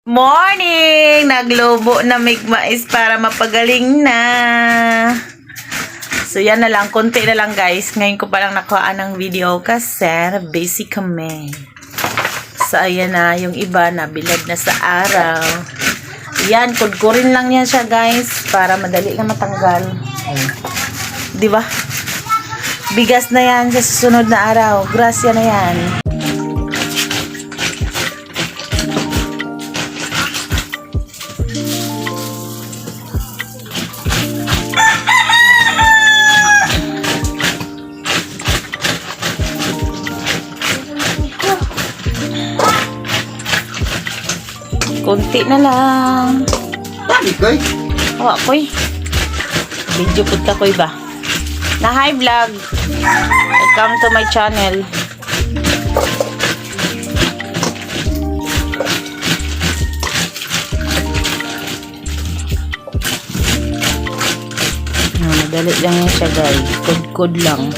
Morning! Naglubo na mais para mapagaling na. So, yan na lang. Konti na lang, guys. Ngayon ko palang nakuha ng video kasi busy kami. So, ayan na. Yung iba na bilad na sa araw. Yan. Kudkurin lang yan siya, guys. Para madali na matanggal. Diba? Bigas na yan sa susunod na araw. Grasya na yan. Kunti na lang. Ikoy? Oh, ako'y. Video put ka ko'y ba? Na hi vlog. Welcome to my channel. Madali lang yan siya, guys. Kod-kod lang.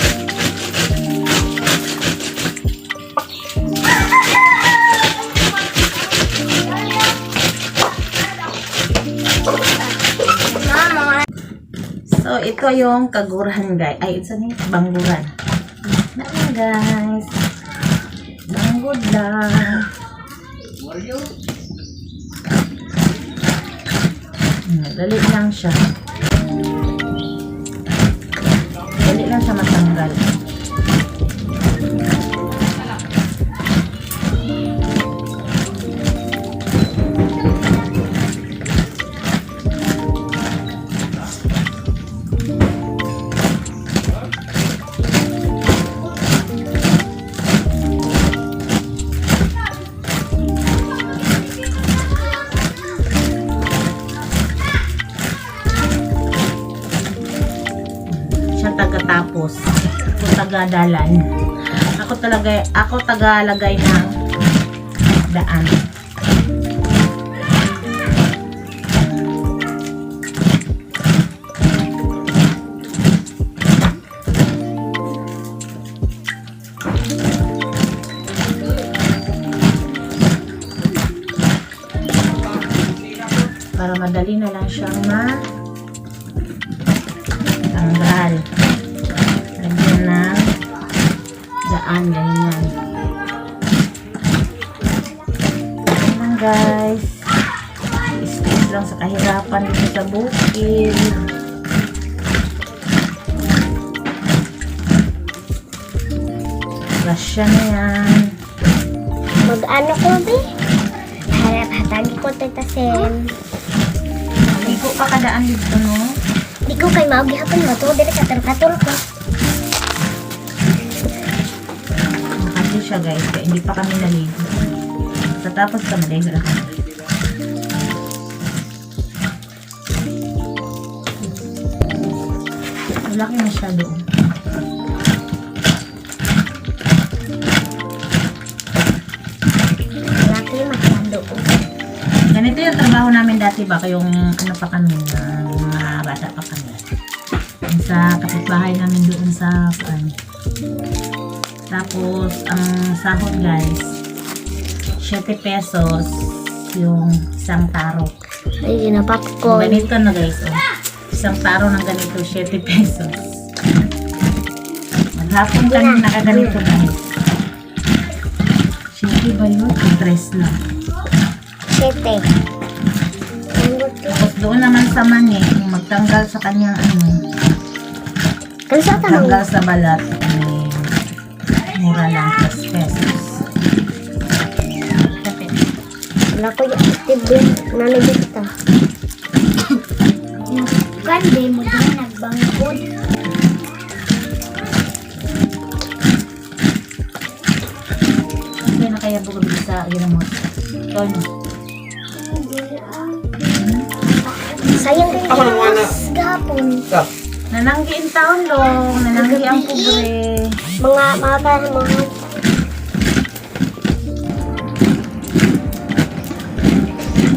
So, ito yung kagurahan, guys. Ay, ito na yung bangguran. Ayan, guys. Banggod lang. Dali lang siya. Dali lang siya matanggal. Tagatapos ako tagadalan, ako tagalagay ng daan. Para madali na lang siyang tanggal. Lagyan ng daan, ganyan. Ganyan, guys. Stress lang sa kahirapan dito sa bukid. Rasya na yan. Mag-ano ko, be? Harap-hatagi ko, Tita Sen. Ligo pa kadaan dito, no? Di ko kay maugihapon mo to, dire katul-katul ko. Makati siya, guys, kaya hindi pa kami naligo. Tapos ka maligo na kami. Malaki na siya doon. Malaki masyado ko. Ganito yung trabaho namin dati ba? Kayong ano pa kami, mga bata pa kami. Sa kapitbahay namin doon sa tapos ang sahod, guys, 7 pesos yung isang taro. Ay, ginapopcorn. Ganito na, guys, oh. Isang taro ng ganito, 7 pesos. Maghapon kami nakaganito, guys. 7 ba yun? 3 lang. 7. Tapos doon naman sa mani, yung magtanggal sa kanyang Ano sa tanong? tanggal sa balat, mura lang, 3 pesos. Wala ko yung active din. Nanagit ka. Gande mo din nagbangkod. Kaya na kaya bukod sa ginamot. Ito, no? Sayang kayo yung gapon. Nananggi ang taon long, nananggi ang pobre. Mga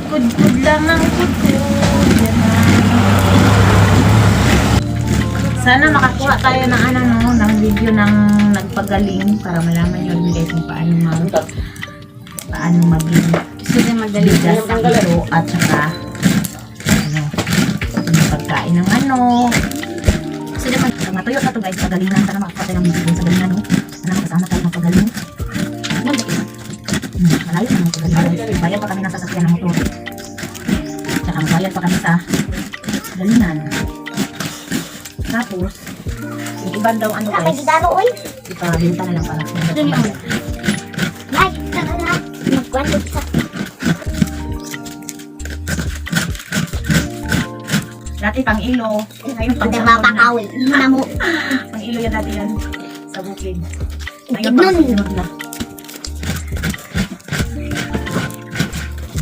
Kud-kud lang ang kud-kud. Yan na. Sana makakuha tayo ng ng video ng nagpagaling para malaman nyo guys kung paano maging madali bigas ang ito at saka ano, yung pagkain ng ano. Kasi naman, matuyo na to guys, pagalingan ka na makapatay ng video sa galingan, no? Ano, kasama tayo ng pagaling. Malayo na ng pagalingan. Bayad pa kami ng sasakyan ng motor. Tsaka bayad pa kami sa galingan. Tapos, yung iban daw ano Kapag guys, gidaro, oy. ipabenta na lang para sa mga bayad. Like, kakala. Magkwento sa... Dati pang ilo, ngayon pang Pagka mapakawin. Muna mo. pang ilo yan dati yan sa bukid. Bukid Ngayon pang nun. sunod na.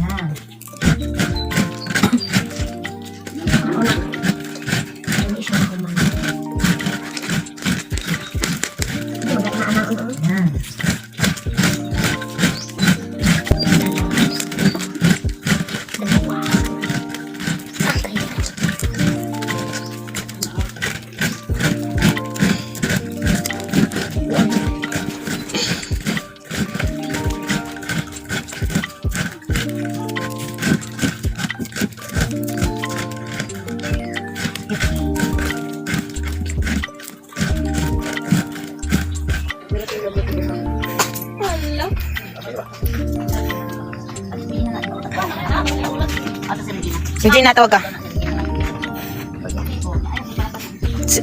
Yan. Hindi siya kumana. Yan. Si Gina, tawag ka.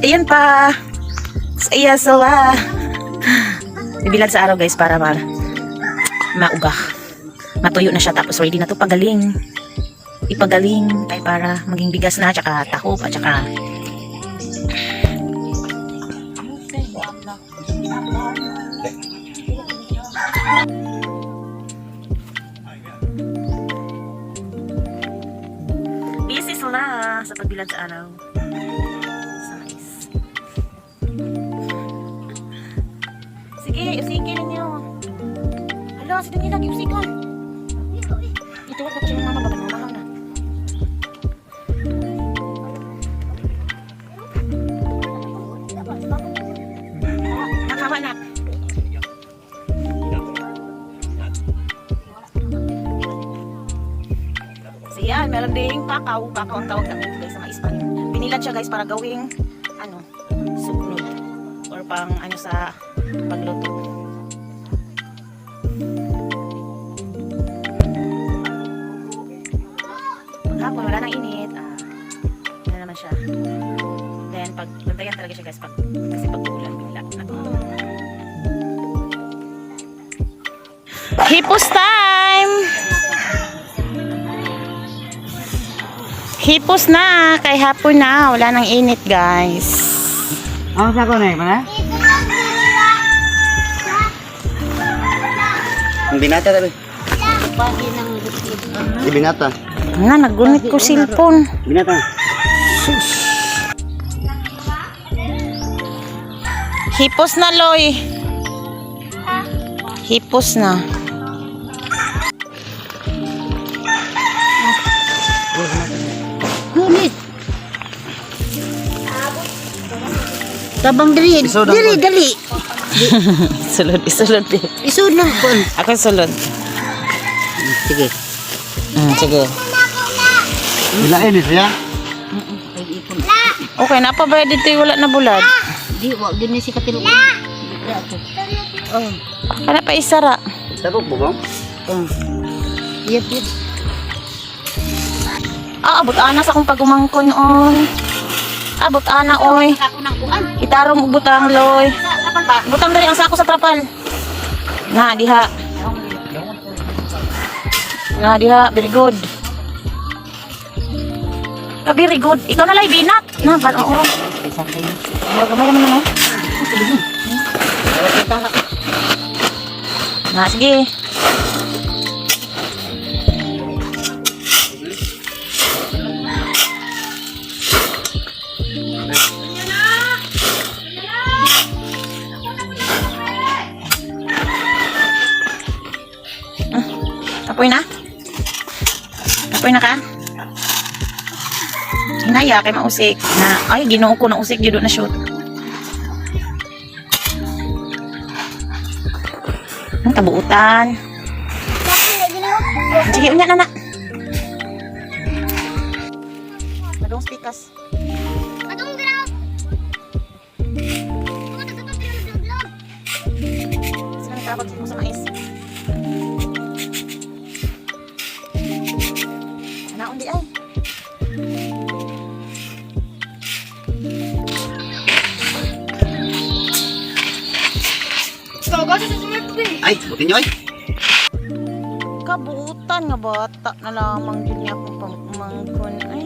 Ayan pa. Iya, sawa. Ibilad sa araw guys para mauga. Matuyo na siya tapos ready na to pagaling. Ipagaling ay para maging bigas na tsaka takop at tsaka busy sila sa pagbilad sa araw. Nice. Sige, usiki ninyo. Hala, si Daniela, usikan. Ito, wag na siya mama, baka namahal na. Nakawa na. So yan, meron ding pakaw. Pakaw ang tawag namin guys sa mga Hispanic. Pinilad siya guys para gawing ano, sugnod or pang ano sa pagluto. Pagkapon wala nang init, ano naman siya. Then pag bantayan talaga siya guys kasi pag ulan bigla. Hipos time! Hipos na, kay hapon na, wala nang init guys. Ang sako na mana? Ang binata tabi. Di binata. Nga, nagunit ko cellphone. Binata. Hipos na, Loy. Hipos na. Ngunit. Tabang diri. Isod ang Diri, kon. dali. Sulod, isulod din. Isod lang po. Ako sulod. Sige. Sige. Bilain siya. Okay, napabayad dito yung wala na bulad. Di, wag din si katilo. Oh. Kana pa isara. Sako bugong. Yep, yep. Abot ana sa akong pagumangkon, oy. Abot ana, oy. Ako nang kuan. Itarong og butang, Loy. Butang dali ang sako sa trapal. Na, diha. Na, diha. Very good. Very good. Ikaw na lang, binat. Na, parang oras. Gamay naman naman. Na, sige. Apoy na? Apoy na ka? Hinaya kay mausik na ay ginoo ko na usik jud na shoot. Ang tabuutan. Sige, unya na. Madong speakers. Atong grab. Sila nagkakot mo sa mais. Naon di ay. Ay, buti nyo ay. Kabuutan nga bata na lamang yun niya akong pamangkon. Ay.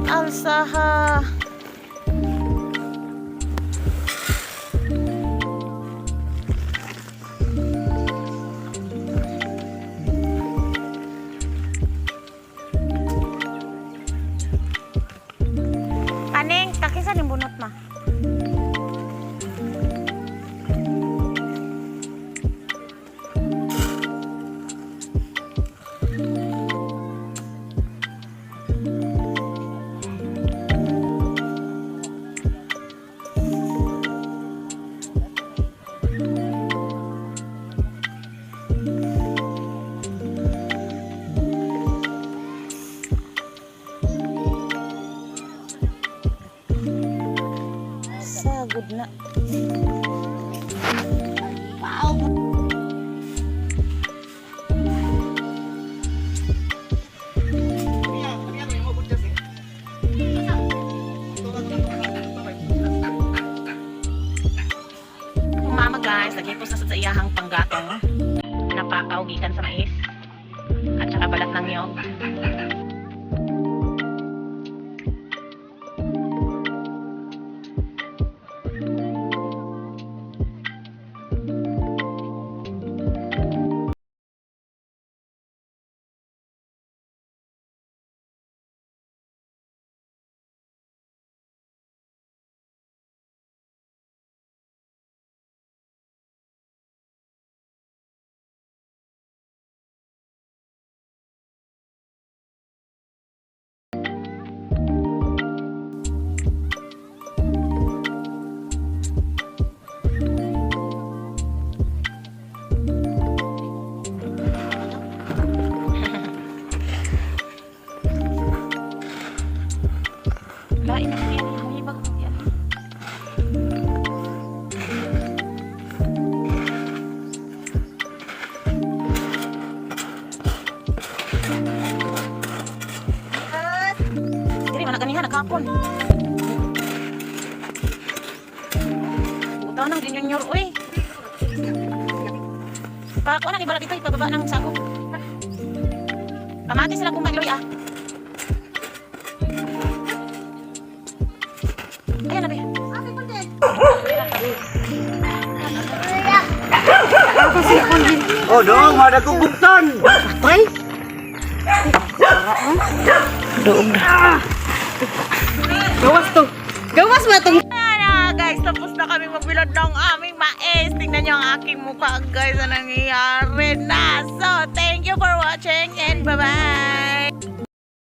Alsaha. Aning, takisan yung bunot ma. Sagod na. Mama guys, nagipos na sa iyahang panggatong. Napakaw gikan sa mais. At saka balat ng niyog. Lain na yan. Humibag yan. Diri man ganihan nakapon. Utaw nang dinunyor uy. Pako na ibala dito ipababa ng sago. Pamati sila kung magloy ah. Ayan na be. Oh, dong, ada kubuktan. Ay, Doog na. gawas ba itong Ayan na guys, tapos na kami magbilad ng aming mais. Tingnan nyo ang aking mukha guys na nangyayari na. So, thank you for watching and bye-bye.